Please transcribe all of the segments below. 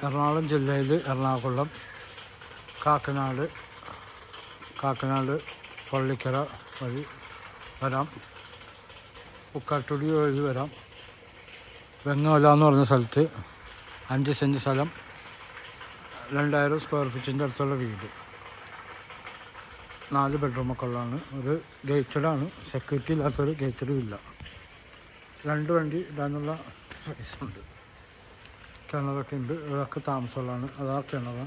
എറണാകുളം ജില്ലയിൽ എറണാകുളം കാക്കനാട് പള്ളിക്കര വഴി വരാം, ഉക്കാട്ടുടി വഴി വരാം. വെങ്ങമല എന്ന് പറഞ്ഞ സ്ഥലത്ത് 5 സെൻറ്റ് സ്ഥലം, 2000 സ്ക്വയർ ഫീറ്റിൻ്റെ അടുത്തുള്ള വീട്, 4 ബെഡ്റൂമൊക്കെ ഉള്ളതാണ്. ഒരു ഗേറ്റഡാണ്, സെക്യൂരിറ്റി ഇല്ലാത്തൊരു ഗേറ്റഡും ഇല്ല. 2 വണ്ടി ഇടാനുള്ള സ്പേസ് ഉണ്ട്. കിണറൊക്കെ ഉണ്ട്, ഇതൊക്കെ താമസമുള്ളതാണ്. അതാ കിണറ്,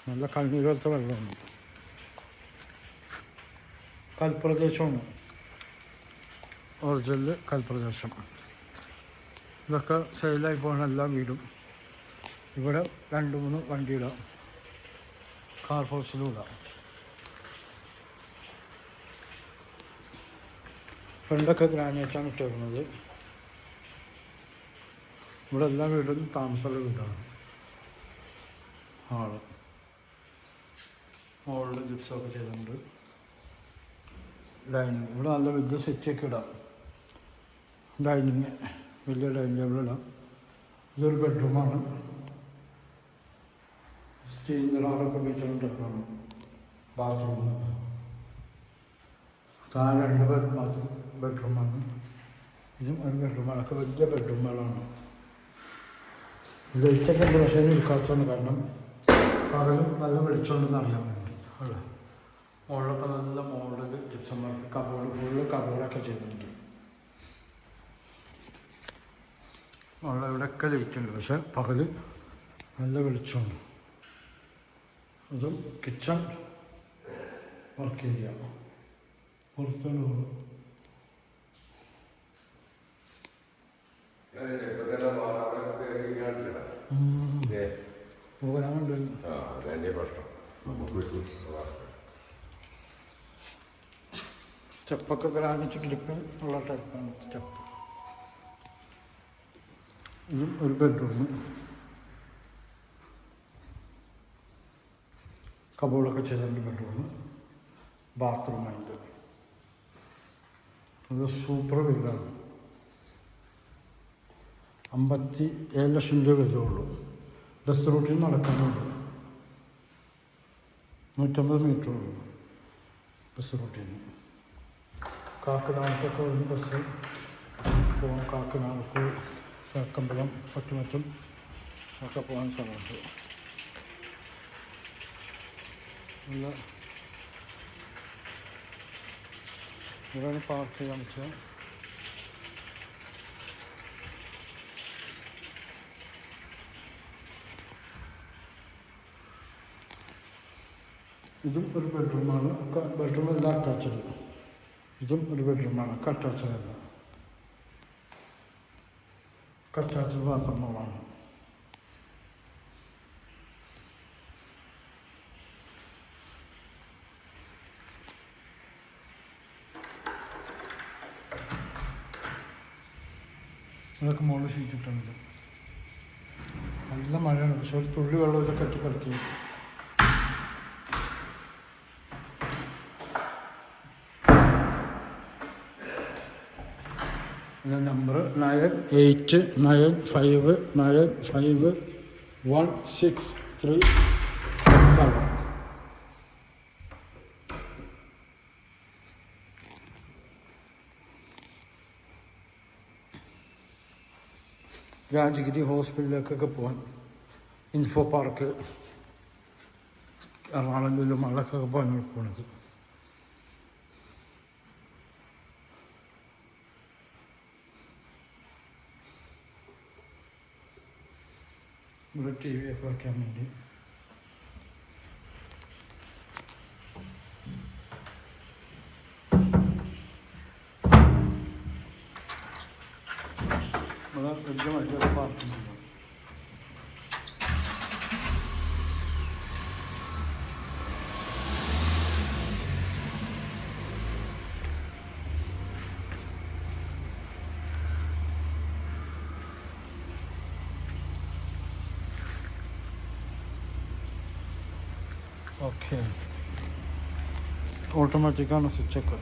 നല്ല കണ്ണീർ പോലത്തെ വെള്ളമാണ്. കൽപ്രദേശമാണ്, ഒറിജിനൽ കൽപ്രദേശം. ഇതൊക്കെ സെയിലായി പോകുന്ന എല്ലാ വീടും. ഇവിടെ 2-3 വണ്ടി ഇടാം, കാർ ഹൗസിലും ഇടാം. ഫ്രണ്ടൊക്കെ ഗ്രാനൈറ്റാണ് ഇട്ടേക്കുന്നത്. ഇവിടെ എല്ലാ വീടും താമസമുള്ള വീടാണ്. മുകളിൽ ജിപ്സൊക്കെ ചെയ്തിട്ടുണ്ട്. ഡൈനിങ് ഇവിടെ നല്ല വലിയ സെറ്റൊക്കെ ഇടാം. ഡൈനിങ് വലിയ ഡൈനിങ് ടേബിൾ ഇടാം. ഇതൊരു ബെഡ്റൂമാണ്, സ്റ്റീൽ നിറാറൊക്കെ ഉപയോഗിച്ചിട്ടുണ്ടാണ്. ബാത്റൂം താഴെ 2 ബെഡ്റൂമാണ്. ഇതും ഒരു ബെഡ്റൂമാണ്. ഒക്കെ വലിയ ബെഡ്റൂമുകളാണ്. ലൈറ്റൊക്കെ ഉണ്ട്, പക്ഷേ എടുക്കാത്തതാണ്. കാരണം പകലും നല്ല വെളിച്ചമുണ്ടെന്ന് അറിയാൻ വേണ്ടി. അല്ലേ, മുകളിലൊക്കെ നല്ല മോഡൽ ജിപ്സന്മാർക്ക് ഫുള്ള് കബോർഡൊക്കെ ചെയ്തിട്ടുണ്ട്. മുകളിൽ ഇവിടെയൊക്കെ ലൈറ്റ് ഉണ്ട്, പക്ഷേ പകല് നല്ല വെളിച്ചമുണ്ട്. അതും കിച്ചൺ വർക്ക് ഏരിയ, പുറത്തോട്ട് പോകും. സ്റ്റെപ്പൊക്കെ ഗ്രാനൈറ്റ് ക്ലിപ്പ് ഉള്ള ടൈപ്പാണ് സ്റ്റെപ്പ്. ഇതും ഒരു ബെഡ്റൂം, കബോർഡൊക്കെ ചെയ്തിട്ടുണ്ട്. ബെഡ്റൂം, ബാത്റൂമായിട്ട്. അത് സൂപ്പർ വീടാണ്. 57 ലക്ഷം രൂപ വരുള്ളൂ. ബസ് റൂട്ടിൽ നടക്കുന്നുണ്ട്. 150 മീറ്റർ ഉള്ളൂ ബസ് റൂട്ടിൽ നിന്ന്. കാക്കനാടൊക്കെ ഒരു ബസ് പോകാൻ, കാക്കനാടക്ക് ചക്കമ്പലം പട്ടുമറ്റും ഒക്കെ പോകാൻ സ്ഥലമുണ്ട്. നല്ല ഇവിടെയാണ് പാർക്ക് ചെയ്യാൻ പറ്റുക. ഇതും ഒരു ബെഡ്റൂമാണ്. ബെഡ്റൂമെല്ലാം അറ്റാച്ചഡ്. ഇതും ഒരു ബെഡ്റൂമാണ്, അറ്റാച്ചഡ് അല്ല, അറ്റാച്ചഡ് ബാത്റൂമുകളാണ്. ഇതൊക്കെ മുകളിൽ ഷീറ്റിട്ടുണ്ട്. നല്ല മഴയാണ്, പക്ഷെ ഒരു തുള്ളി വെള്ളമൊക്കെ കെട്ടി കളിക്കും. നമ്പർ 9895951637. രാജഗിരി ഹോസ്പിറ്റലിലേക്കൊക്കെ പോകാൻ, ഇൻഫോ പാർക്ക്, എറണാകുളം ലുലുമാളൊക്കെ പോകാൻ പോണത്. ഇവിടെ TV ഒക്കെ വയ്ക്കാൻ വേണ്ടി. വലിയ വലിയ പാർക്കിംഗ്. ഓക്കെ, ഓട്ടോമാറ്റിക്കാണ് സ്വിച്ചൊക്കെ.